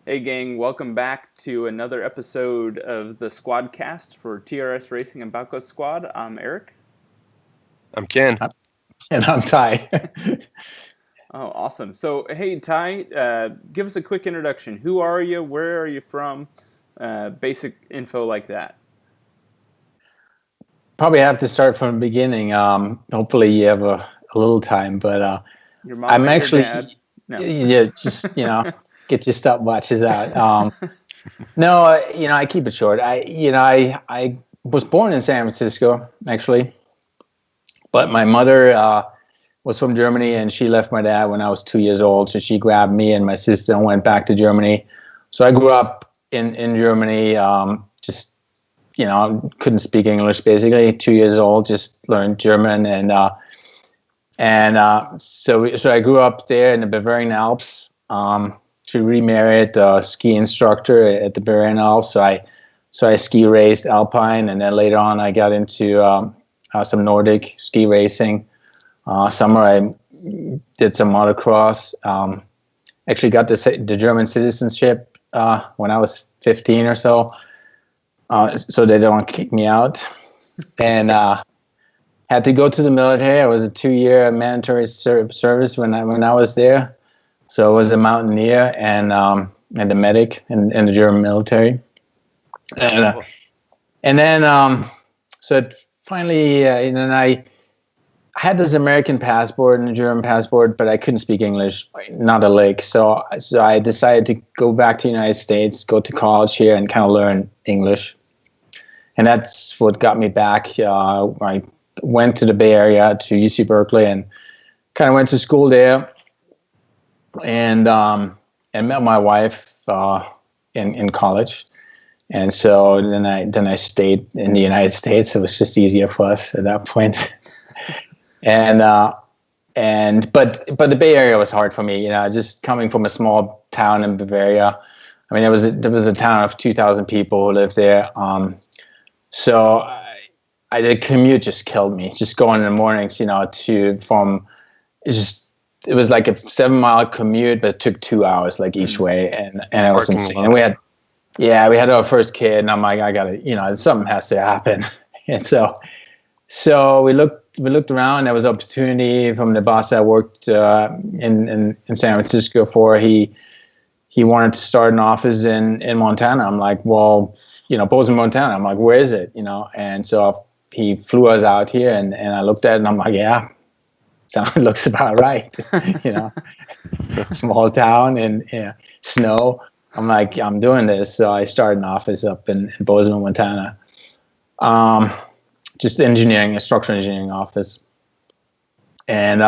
Hey gang, welcome back to another episode of the SQUADCAST for TRS Racing and Balco Squad. I'm Eric. I'm Ken. And I'm Ty. Oh, awesome. So, hey Ty, give us a quick introduction. Who are you? Where are you from? Basic info like that. Probably have to start from the beginning. Hopefully you have a little time, but Your mom I'm and your actually, dad? No. yeah, just, get your stopwatches out. No, I keep it short. I was born in San Francisco, actually, but my mother was from Germany and she left my dad when I was 2 years old. So she grabbed me and my sister and went back to Germany. So I grew up in Germany, just couldn't speak English basically. 2 years old, just learned German, so I grew up there in the Bavarian Alps. She remarried a ski instructor at the Bavarian Alps, so I ski raced alpine, and then later on I got into some Nordic ski racing. Summer I did some motocross. Actually got the German citizenship when I was 15 or so. So they don't kick me out, and had to go to the military. I was a 2-year mandatory service when I was there, so I was a mountaineer and a medic in the German military, and then so it finally and then I had this American passport and a German passport, but I couldn't speak English, not a lick. So I decided to go back to the United States, go to college here, and kind of learn English. And that's what got me back. I went to the Bay Area to UC Berkeley and kind of went to school there, and met my wife in college. And so then I stayed in the United States. It was just easier for us at that point. But the Bay Area was hard for me, just coming from a small town in Bavaria. I mean, there was a town of 2,000 people who lived there. So the commute just killed me. Just going in the mornings, it was like a 7-mile commute, but it took 2 hours like each way, and it was insane. And we had our first kid, and I'm like, I gotta, something has to happen. And so we looked around. There was opportunity from the boss I worked in San Francisco for. He wanted to start an office in Montana. I'm like, well, Bozeman, Montana. I'm like, where is it? And so he flew us out here, and I looked at it, and I'm like, yeah, it looks about right. Small town and snow. I'm like, I'm doing this. So I started an office up in Bozeman, Montana. Just a structural engineering office, and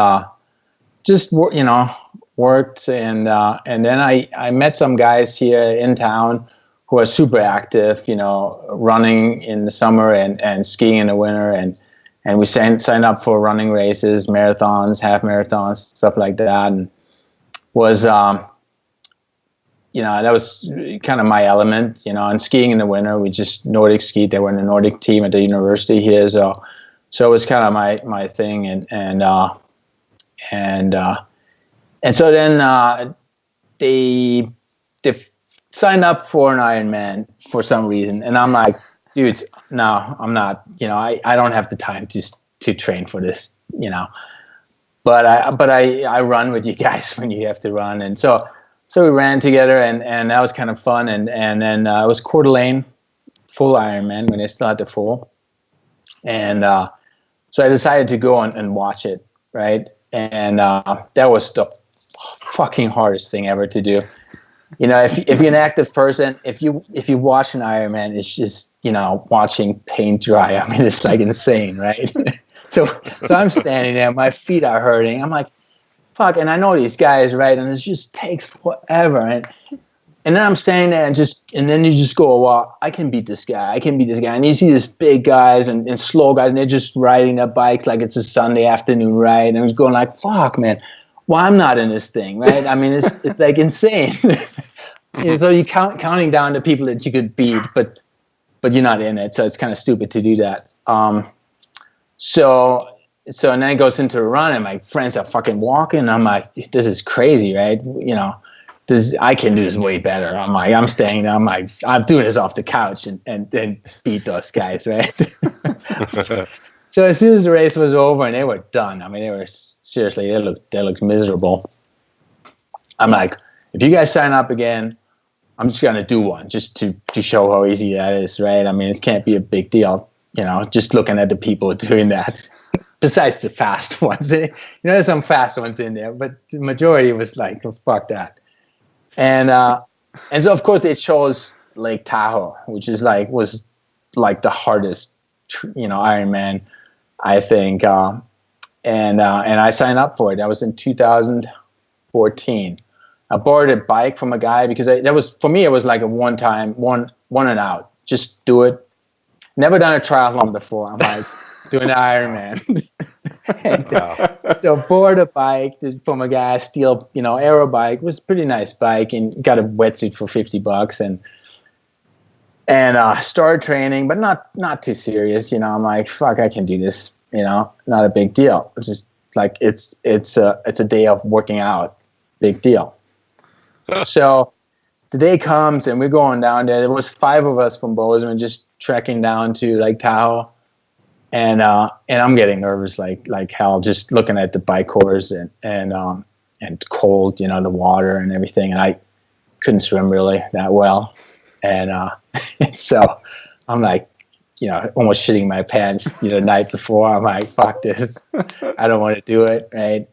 just worked, and then I met some guys here in town who are super active, running in the summer and skiing in the winter, and we signed up for running races, marathons, half marathons, stuff like that, and was that was kind of my element, and skiing in the winter. We just Nordic skied. They were in the Nordic team at the university here. So it was kind of my thing. And so then they signed up for an Ironman for some reason. And I'm like, dude, no, I'm not, I don't have the time to train for this, but I run with you guys when you have to run. And so we ran together, and that was kind of fun. And then it was Coeur d'Alene, full Ironman when they still had the full. And so I decided to go and watch it, right? And that was the fucking hardest thing ever to do. If you're an active person, if you watch an Ironman, it's just watching paint dry. I mean, it's like insane, right? So I'm standing there, my feet are hurting. I'm like, fuck, and I know these guys, right? And it just takes forever. And then I'm standing there, and then you just go, well, I can beat this guy. And you see these big guys and slow guys, and they're just riding their bikes like it's a Sunday afternoon ride. And I was going like, fuck, man, well, I'm not in this thing, right? I mean, it's like insane. So you're counting down the people that you could beat, but you're not in it. So it's kind of stupid to do that. So and then it goes into a run, and my friends are fucking walking. And I'm like, this is crazy, right? I can do this way better. I'm like, I'm staying there. I'm like, I'm doing this off the couch and then beat those guys, right? So as soon as the race was over and they were done, I mean, they were seriously, they looked miserable. I'm like, if you guys sign up again, I'm just gonna do one just to show how easy that is, right? I mean, it can't be a big deal, just looking at the people doing that. Besides the fast ones, there's some fast ones in there, but the majority was like, oh, fuck that. And so of course they chose Lake Tahoe, which was the hardest, Ironman, I think. And I signed up for it. That was in 2014. I borrowed a bike from a guy because that was, for me, it was like a one and out. Just do it. Never done a triathlon before. I'm like doing the Ironman. So borrowed a bike from a guy, steel, aero bike. It was a pretty nice bike, and got a wetsuit for $50 and started training, but not too serious. I'm like, fuck, I can do this. Not a big deal. It's just like it's a day of working out. Big deal. So the day comes and we're going down there. There was 5 of us from Bozeman just trekking down to Lake Tahoe, and I'm getting nervous like hell, just looking at the bike course and cold, the water and everything, and I couldn't swim really that well, and so I'm like, almost shitting my pants, the night before. I'm like, fuck this, I don't want to do it, right?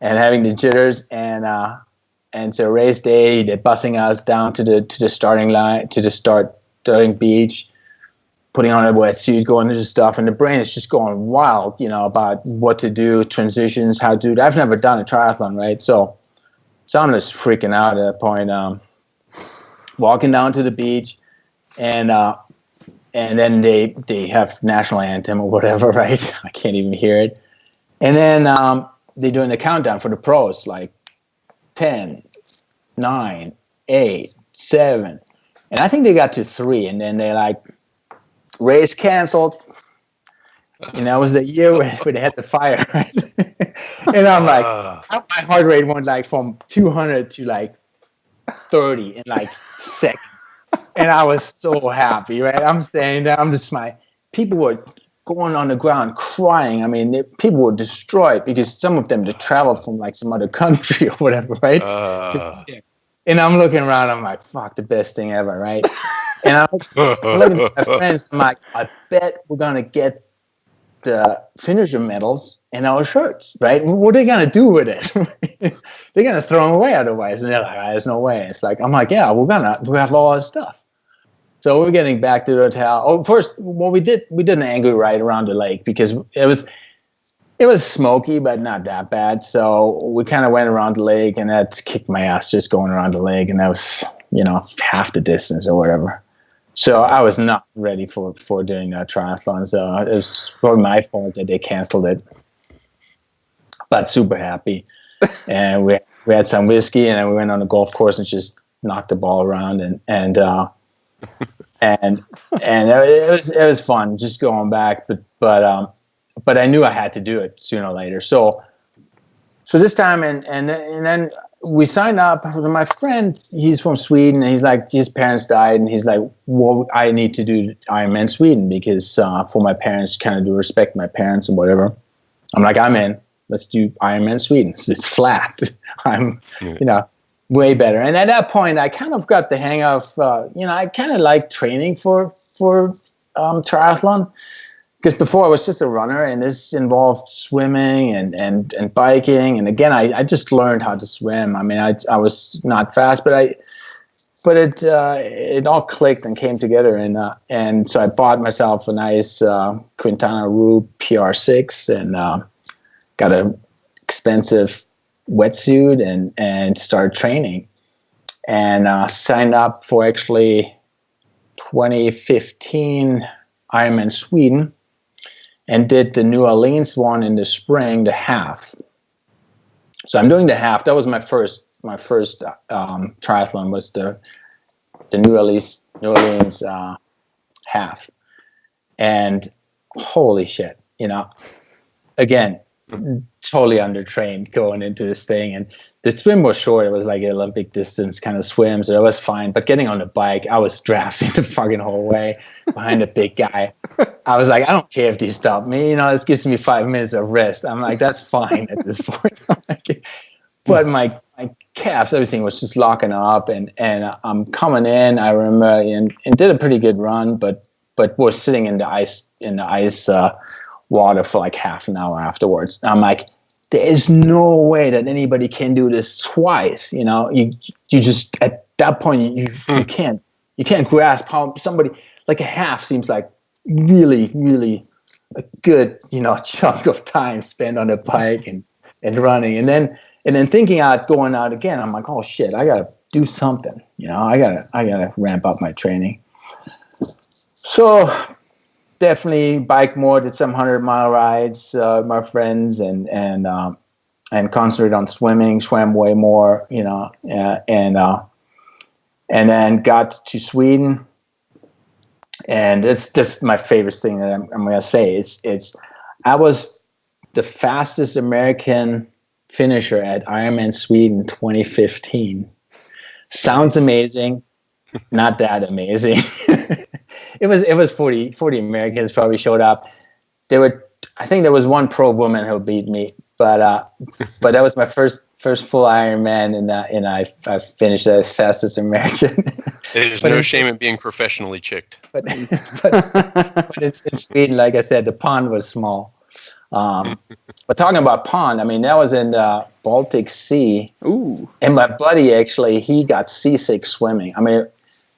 And having the jitters, and so race day, they're busing us down to the starting line, to the starting beach, putting on a wetsuit, going into stuff, and the brain is just going wild, about what to do, transitions, how to do. I've never done a triathlon, right? So I'm just freaking out at that point. Walking down to the beach, and then they have national anthem or whatever, right? I can't even hear it. And then they're doing the countdown for the pros, like 10, 9, 8, 7. And I think they got to 3, and then they like, race canceled. And that was the year where they had the fire, right? And I'm like, my heart rate went like from 200 to like 30 in like seconds. And I was so happy, right? I'm standing there. People were going on the ground crying. I mean, people were destroyed because some of them, they traveled from like some other country or whatever, right? And I'm looking around. I'm like, fuck, the best thing ever, right? And I'm looking at my friends. I'm like, I bet we're going to get the finisher medals in our shirts, right? What are they going to do with it? They're going to throw them away otherwise. And they're like, there's no way. It's like, I'm like, yeah, we have all our stuff. So we're getting back to the hotel. Oh, first, what we did an angry ride around the lake because it was smoky, but not that bad. So we kind of went around the lake, and that kicked my ass just going around the lake. And that was, half the distance or whatever. So I was not ready for doing that triathlon. So it was probably my fault that they canceled it. But super happy. And we had some whiskey, and then we went on the golf course and just knocked the ball around, and it was fun just going back. But I knew I had to do it sooner or later. So this time, and then we signed up. My friend, he's from Sweden, and he's like, his parents died, and he's like, well, I need to do Ironman Sweden because for my parents, kind of to respect my parents and whatever. I'm like, I'm in. Let's do Ironman Sweden. It's flat. I'm, way better. And at that point, I kind of got the hang of, I kind of like training for triathlon. Because before I was just a runner, and this involved swimming and biking. And again, I just learned how to swim. I mean, I was not fast, but it all clicked and came together. And so I bought myself a nice Quintana Roo PR6 and got an expensive wetsuit and started training. And signed up for actually 2015 Ironman Sweden. And did the New Orleans one in the spring, the half. So I'm doing the half. That was my first triathlon was the New Orleans half. And holy shit, again, totally undertrained going into this thing. And the swim was short. It was like an Olympic distance kind of swim, so it was fine. But getting on the bike, I was drafting the fucking whole way behind a big guy. I was like, I don't care if they stop me. This gives me 5 minutes of rest. I'm like, that's fine at this point. But my calves, everything was just locking up, and I'm coming in. I remember and did a pretty good run, but was sitting in the ice water for like half an hour afterwards. I'm like, there is no way that anybody can do this twice. You just at that point you can't grasp how somebody like a half seems like really, really a good chunk of time spent on the bike and running, and then thinking out going out again. I'm like, oh shit, I gotta do something. I gotta ramp up my training. So definitely bike more, did some 100-mile rides with my friends, and concentrated on swimming, swam way more, and then got to Sweden. And it's just my favorite thing that I'm going to say. I was the fastest American finisher at Ironman Sweden 2015. Sounds amazing. Not that amazing. It was 40 Americans probably showed up. I think there was one pro woman who beat me, but that was my first full Ironman, and I finished as fastest American. There's no shame in being professionally chicked. But it's in Sweden, like I said, the pond was small. But talking about pond, I mean, that was in the Baltic Sea. Ooh. And my buddy, actually, he got seasick swimming. I mean,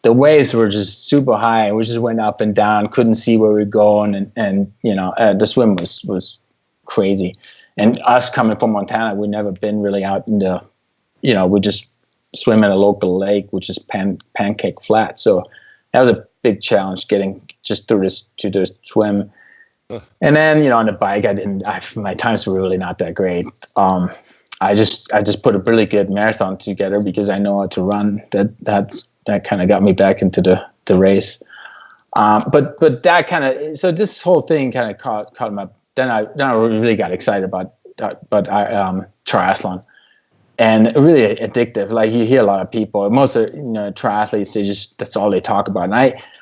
the waves were just super high. We just went up and down, couldn't see where we were going. And the swim was crazy. And us coming from Montana, we'd never been really out in the, we just swim in a local lake, which is pancake flat. So that was a big challenge getting just through to the swim. And then, on the bike, my times were really not that great. I just put a really good marathon together because I know how to run. That kind of got me back into the race. But that kind of, so this whole thing kind of caught my, then I really got excited about triathlon, and really addictive. Like, you hear a lot of people, most of triathletes, that's all they talk about. And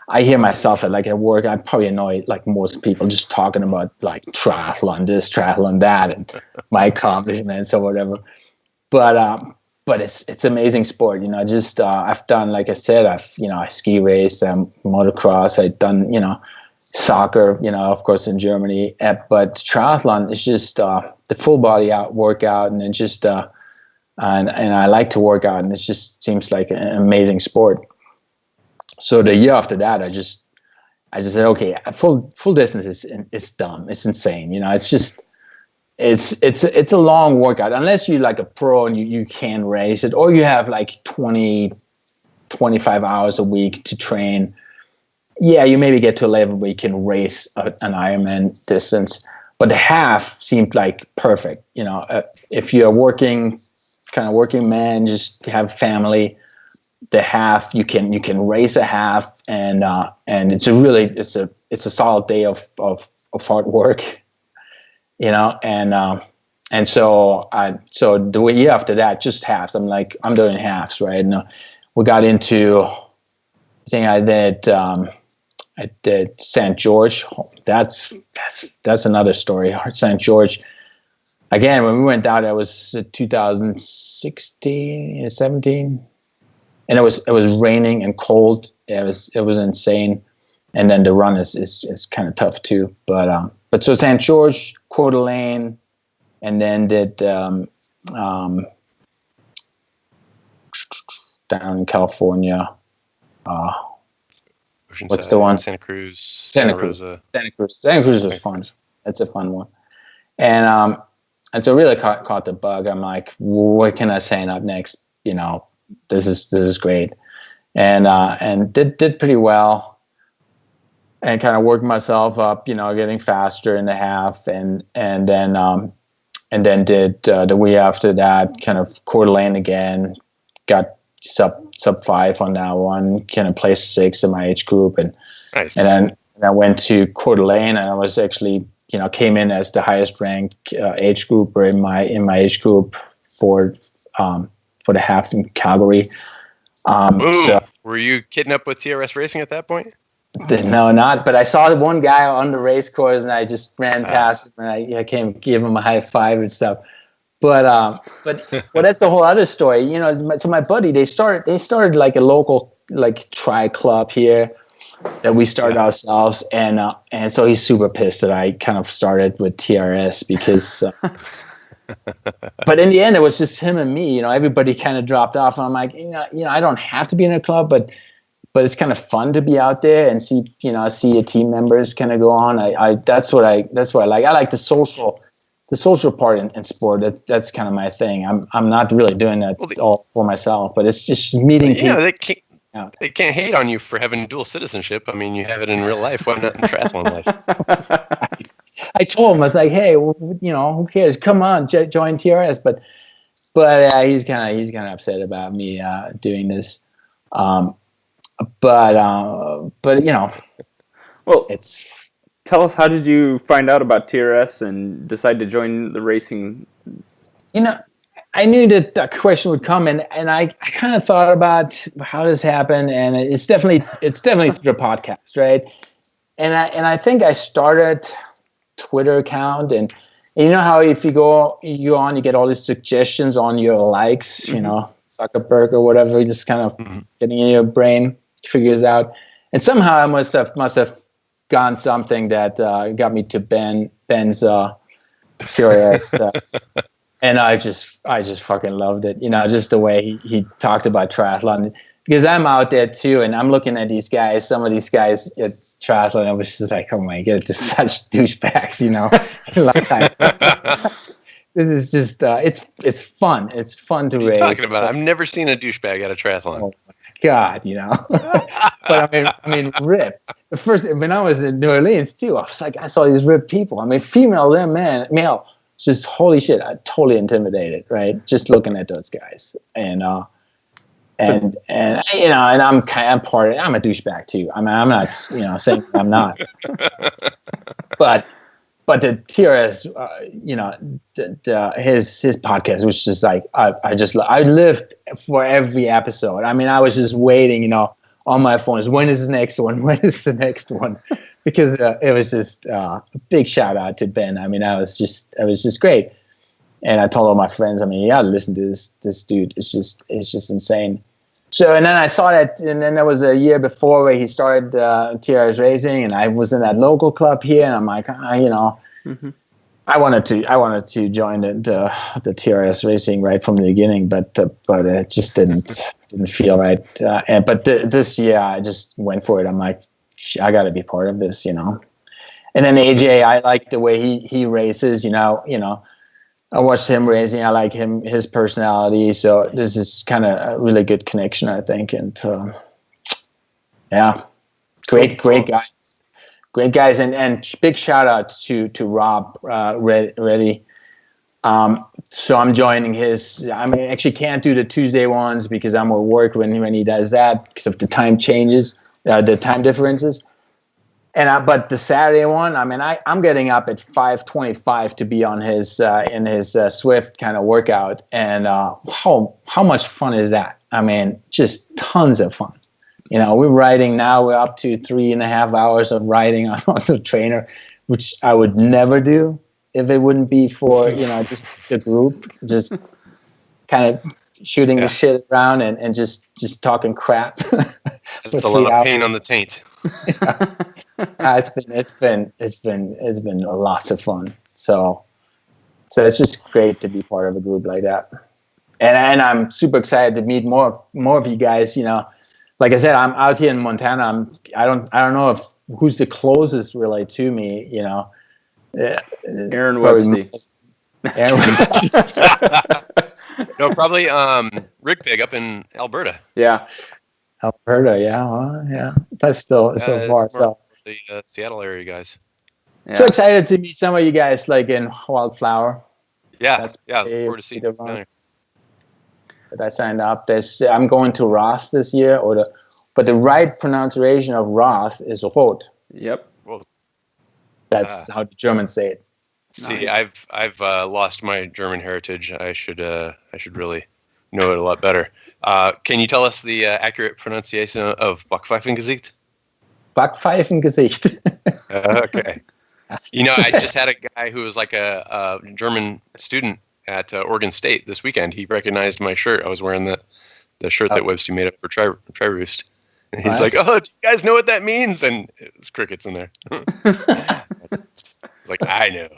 I hear myself at work, I'm probably annoyed like most people, just talking about like triathlon this, triathlon that, and my accomplishments or whatever. But it's amazing sport. I've done, like I said, I ski race, motocross. I've done, soccer, of course in Germany. But triathlon is just the full body workout, and it's just and I like to work out, and it just seems like an amazing sport. So the year after that, I just said, okay, full distance is dumb. It's insane. It's just. It's a long workout unless you're like a pro and you can race it, or you have like 20, 25 hours a week to train. Yeah, you maybe get to a level where you can race an Ironman distance, but the half seemed like perfect. If you're working man, just have family, the half you can race a half, and it's a solid day of hard work. And so the year after that, just halves. I'm like, I'm doing halves, right? And we got into, I think I did St. George. That's another story. St. George. Again, when we went down, that was 2016, 17, and it was raining and cold. It was insane. And then the run is kind of tough too, but so St. George, Coeur d'Alene, and then did down in California. What's the one? Santa Cruz. Santa Cruz was fun. That's a fun one. And so really caught the bug. I'm like, what can I sign up next? This is great, and did pretty well. And kind of worked myself up, getting faster in the half, and then did the week after that, kind of Coeur d'Alene again, got sub 5 on that one, kind of placed 6 in my age group, and nice. And then I went to Coeur d'Alene, and I was actually came in as the highest ranked age grouper in my age group for for the half in Calgary. So were you kidding up with TRS Racing at that point? No, not. But I saw one guy on the race course, and I just ran past him, and I came give him a high five and stuff. But that's a whole other story. You know, so my buddy, they started like a local like tri club here that we started ourselves, and so he's super pissed that I kind of started with TRS because. But in the end, it was just him and me. You know, everybody kind of dropped off, and I'm like, you know, I don't have to be in a club, but it's kind of fun to be out there and see your team members kind of go on. That's what I like. I like the social part in sport. That's kind of my thing. I'm not really doing that all for myself, but it's just meeting people. They can't hate on you for having dual citizenship. I mean, you have it in real life. Why not in triathlon life? I told him, I was like, hey, well, you know, who cares? Come on, join TRS. But he's kind of upset about me doing this. But you know, well, tell us, how did you find out about TRS and decide to join the racing? You know, I knew that question would come, and I kind of thought about how this happened, and it's definitely through the podcast, right? And I think I started Twitter account, and you know how if you get all these suggestions on your likes, you know, Zuckerberg or whatever, just kind of getting in your brain, figures out, and somehow I must have gone something that got me to Ben's curious, and I just fucking loved it, you know, just the way he talked about triathlon, because I'm out there too, and I'm looking at these guys, some of these guys at triathlon, I was just like, oh my god, just such douchebags, you know. This is just it's fun. It's fun to race. What are you talking about? I've never seen a douchebag at a triathlon. Oh my god, you know. But I mean, ripped. The first, when I was in New Orleans too, I was like, I saw these ripped people. I mean, female and male. Just holy shit, I totally intimidated, right? Just looking at those guys, and you know, and I'm part of it. I'm a douchebag too. I mean, I'm not, you know, saying I'm not, but the TRS, you know, his podcast was just like I lived for every episode. I mean, I was just waiting, you know, on my phone. When is the next one? When is the next one? Because it was just a big shout out to Ben. I mean, it was just great. And I told all my friends, I mean, you gotta listen to this dude. It's just insane. So, and then I saw that, and then there was a year before where he started TRS Racing, and I was in that local club here, and I'm like, you know, I wanted to join the TRS Racing right from the beginning, but it just didn't feel right. But this year I just went for it. I'm like, I got to be part of this, you know. And then AJ, I like the way he races, you know. I watched him racing. I like his personality. So this is kind of a really good connection, I think. And yeah, great guys. Great guys. And big shout out to Rob Reddy. So I'm joining his. I mean, actually can't do the Tuesday ones because I'm at work when he does that because of the time changes, the time differences. And but the Saturday one, I mean, I'm getting up at 5:25 to be on his in his Swift kind of workout, and how much fun is that? I mean, just tons of fun. You know, we're riding now. We're up to 3.5 hours of riding on the trainer, which I would never do if it wouldn't be for, you know, just the group, just kind of shooting the shit around and just talking crap. It's a lot of pain on the taint. It's been lots of fun. So it's just great to be part of a group like that. And I'm super excited to meet more of you guys. You know, like I said, I'm out here in Montana. I don't know if who's the closest really to me. You know, Aaron Webster. No, probably Rick Pig up in Alberta. Yeah. Alberta, yeah, well, yeah. That's still so far. So the Seattle area guys. Yeah. So excited to meet some of you guys, like in Wildflower. Yeah, look forward to seeing you. But I signed up. I'm going to Roth this year, but the right pronunciation of Roth is Roth. Yep. Well, that's how the Germans say it. See, nice. I've lost my German heritage. I should really know it a lot better. Can you tell us the accurate pronunciation of Backpfeifengesicht? Backpfeifengesicht. Okay. You know, I just had a guy who was like a German student at Oregon State this weekend. He recognized my shirt. I was wearing the shirt that Webster made up for Try Roost. And he's like, "Oh, do you guys know what that means?" And it was crickets in there. Like, I know.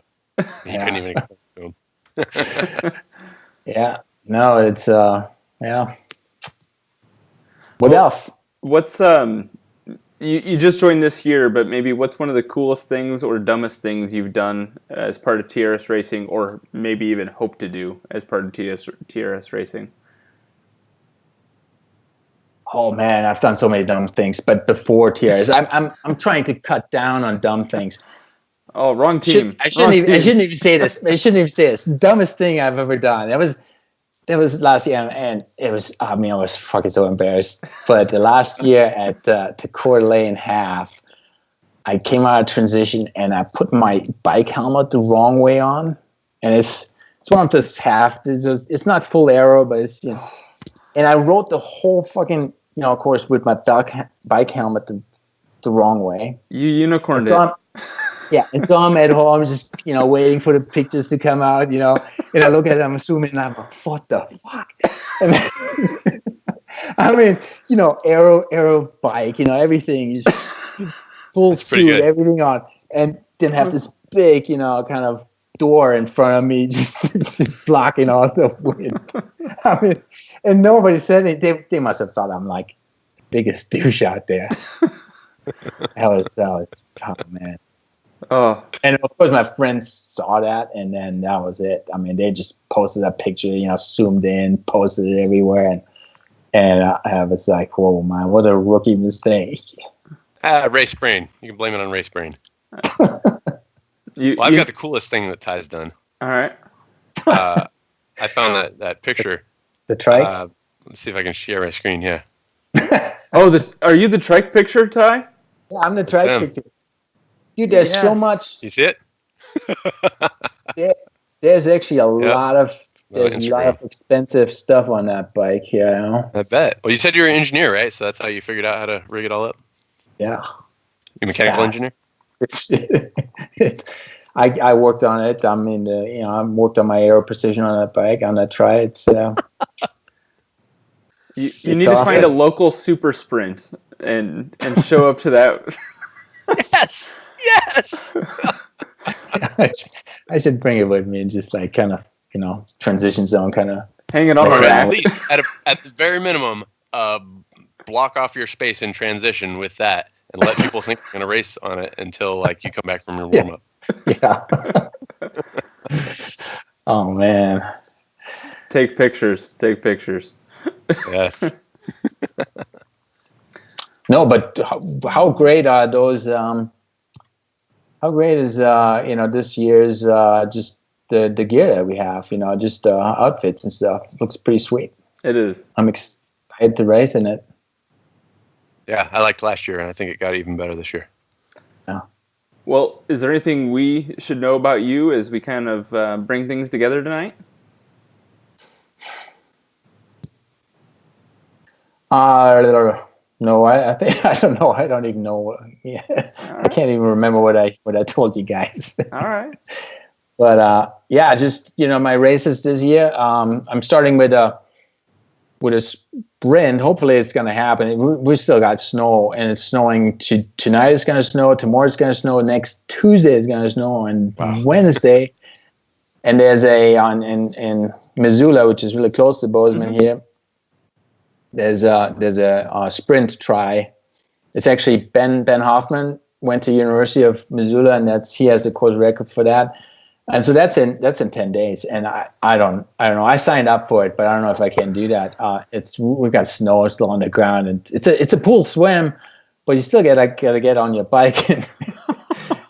He couldn't even explain to him. Yeah. No, it's yeah. What else? What's you just joined this year, but maybe what's one of the coolest things or dumbest things you've done as part of TRS Racing, or maybe even hope to do as part of TRS Racing? Oh man, I've done so many dumb things, but before TRS, I'm trying to cut down on dumb things. Oh, wrong team. I shouldn't even say this. I shouldn't even say this. Dumbest thing I've ever done. That was last year, and it was. I mean, I was fucking so embarrassed. But the last year at the Coeur d'Alene half, I came out of transition and I put my bike helmet the wrong way on, and it's one of those half. It's not full aero, but it's and I rode the whole fucking course with my bike helmet the wrong way. You unicorned it. Yeah, and so I'm at home just, waiting for the pictures to come out, and I look at them, I'm zooming, and I'm like, what the fuck? And then, I mean, aero bike, everything, just full suit, everything on, and then have this big, kind of door in front of me, just blocking all the wind. I mean, and nobody said anything. They must have thought I'm like the biggest douche out there. That was, oh man. Oh. And of course my friends saw that, and then that was it. I mean, they just posted a picture, zoomed in, posted it everywhere, and I was like, whoa, man, what a rookie mistake. Race brain. You can blame it on race brain. I've got the coolest thing that Ty's done. All right. I found that picture. The trike? Let's see if I can share my screen. Yeah. Oh, are you the trike picture, Ty? Yeah, I'm the trike picture. Dude, there's so much. You see it? There's actually a lot of expensive stuff on that bike here. I bet. Well, you said you're an engineer, right? So that's how you figured out how to rig it all up? Yeah. You're a mechanical engineer? I worked on it. I mean, I worked on my aero precision on that bike, on that tri. You need to find a local super sprint and show up to that. Yes. I should bring it with me and just like kind of, transition zone kind of. Hang it on or the rack. at least, at the very minimum, block off your space in transition with that and let people think you're going to race on it until like you come back from your warm-up. Yeah. Oh, man. Take pictures. Yes. No, but how great are those? How great is this year's just the gear that we have? Just outfits and stuff. Looks pretty sweet. It is. I'm excited to race in it. Yeah, I liked last year, and I think it got even better this year. Yeah. Well, is there anything we should know about you as we kind of bring things together tonight? No, I think I don't know. I don't even know. Yeah, right. I can't even remember what I told you guys. All right. But yeah, just my races this year. I'm starting with a sprint. Hopefully, it's going to happen. We still got snow, and it's snowing. Tonight it's going to snow. Tomorrow it's going to snow. Next Tuesday it's going to snow, and Wednesday. And there's in Missoula, which is really close to Bozeman here. There's a sprint try. It's actually Ben Hoffman went to University of Missoula, and he has the course record for that. And so that's in 10 days. And I don't know. I signed up for it, but I don't know if I can do that. We've got snow still on the ground, and it's a pool swim, but you still gotta get on your bike, and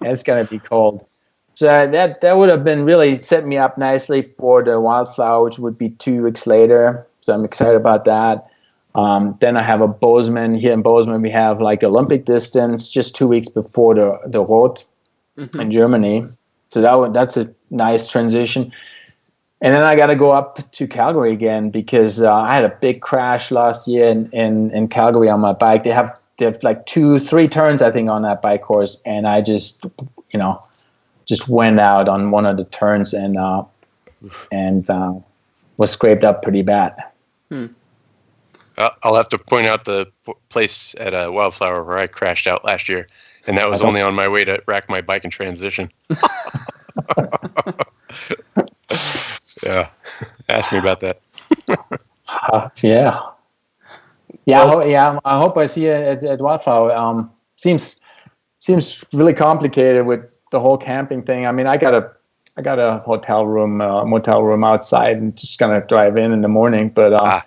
it's gonna be cold. So that would have been really set me up nicely for the Wildflower, which would be 2 weeks later. So I'm excited about that. Then I have a Bozeman. Here in Bozeman, we have like Olympic distance just 2 weeks before the Roth in Germany. So that's a nice transition. And then I got to go up to Calgary again because I had a big crash last year in Calgary on my bike. They have like 2-3 turns, I think, on that bike course. And I just went out on one of the turns and was scraped up pretty bad. I'll have to point out the place at Wildflower where I crashed out last year. And that was only on my way to rack my bike in transition. Yeah. Ask me about that. Yeah. I hope I see you at Wildflower. Seems really complicated with the whole camping thing. I mean, I got a motel room outside, and just gonna drive in the morning. But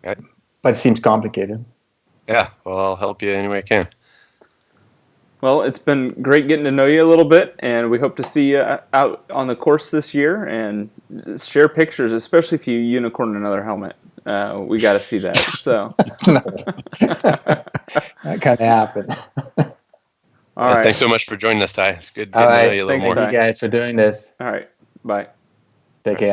it seems complicated. Yeah. Well, I'll help you any way I can. Well, it's been great getting to know you a little bit, and we hope to see you out on the course this year and share pictures, especially if you unicorn another helmet. We got to see that. So that kind of happened. All right. Thanks so much for joining us, Ty. It's good getting to know you a little Thanks more. you guys for doing this. All right. Bye. Take care.